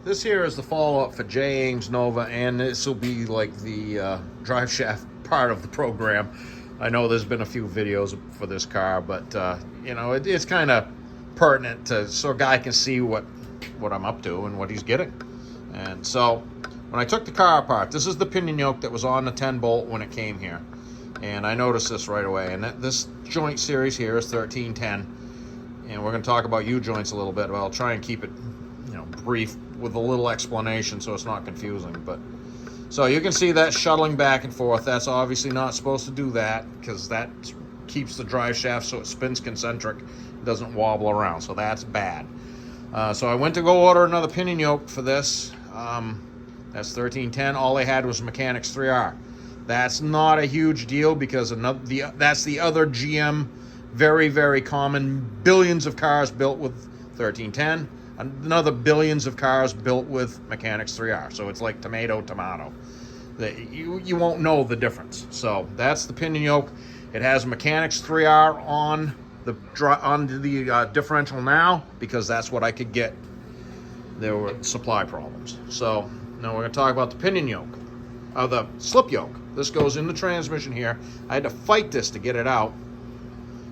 This here is the follow-up for J. Ames Nova, and this will be like the drive shaft part of the program. I know there's been a few videos for this car, but you know, it's kind of pertinent so a guy can see what I'm up to and what he's getting. And so when I took the car apart, this is the pinion yoke that was on the 10 bolt when it came here, and I noticed this right away. And this joint series here is 1310, and we're going to talk about U-joints a little bit, but I'll try and keep it, you know, brief with a little explanation so it's not confusing. But so you can see that shuttling back and forth. That's obviously not supposed to do that, because that keeps the drive shaft so it spins concentric, it doesn't wobble around, so that's bad. So I went to go order another pinion yoke for this. That's 1310. All they had was Mechanics 3R. That's not a huge deal, because that's the other GM, very, very common, billions of cars built with 1310. Another billions of cars built with Mechanics 3R. So it's like tomato. You won't know the difference. So that's the pinion yoke. It has Mechanics 3R on the differential now, because that's what I could get. There were supply problems. So now we're going to talk about the pinion yoke, the slip yoke. This goes in the transmission here. I had to fight this to get it out,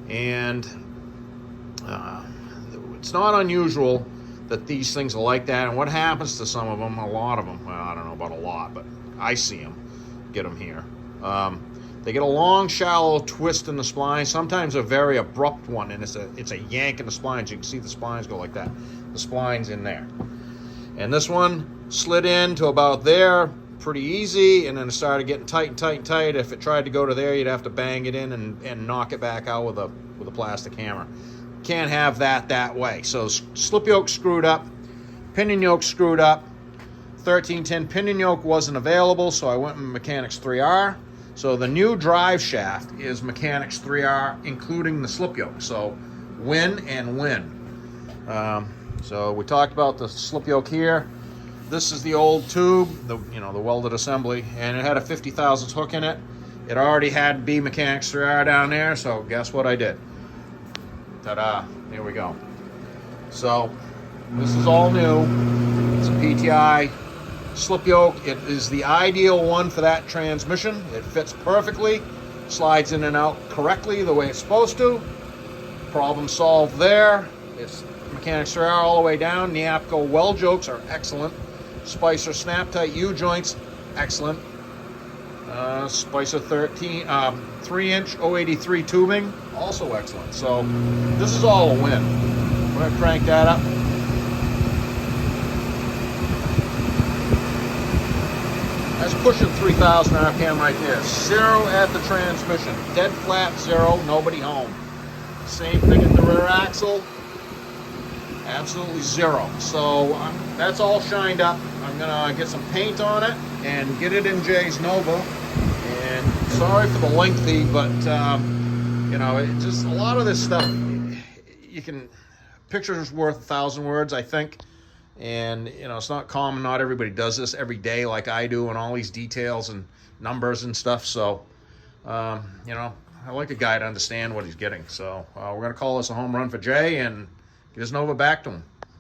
and it's not unusual that these things are like that. And what happens to some of them, a lot of them, well, I don't know about a lot, but I see them, get them here. They get a long, shallow twist in the spline, sometimes a very abrupt one, and it's a yank in the splines. You can see the splines go like that. The spline's in there. And this one slid in to about there, pretty easy, and then it started getting tight and tight and tight. If it tried to go to there, you'd have to bang it in and knock it back out with a plastic hammer. Can't have that way. So slip yoke screwed up, pinion yoke screwed up. 1310 pinion yoke wasn't available, so I went with Mechanics 3R. So the new drive shaft is Mechanics 3R, including the slip yoke. So win and win. So we talked about the slip yoke here. This is the old tube, the welded assembly, and it had a 50 thousandths hook in it. It already had B Mechanics 3R down there, so guess what I did? Ta-da, here we go. So this is all new. It's a PTI slip yoke. It is the ideal one for that transmission. It fits perfectly, slides in and out correctly the way it's supposed to. Problem solved there. It's Mechanics 3R all the way down. Neapco weld jokes are excellent. Spicer snap tight U-joints, excellent. Spicer 3-inch 083 tubing, also excellent. So this is all a win. We're gonna crank that up. That's pushing 3,000 RPM right there. Zero at the transmission, dead flat, zero, nobody home. Same thing at the rear axle, absolutely zero. So that's all shined up. I'm gonna get some paint on it and get it in Jay's Nova. And sorry for the lengthy, but you know, it just a lot of this stuff, pictures worth 1,000 words, I think. And you know, it's not common. Not everybody does this every day like I do, and all these details and numbers and stuff. So you know, I like a guy to understand what he's getting. So we're gonna call this a home run for Jay and get his Nova back to him.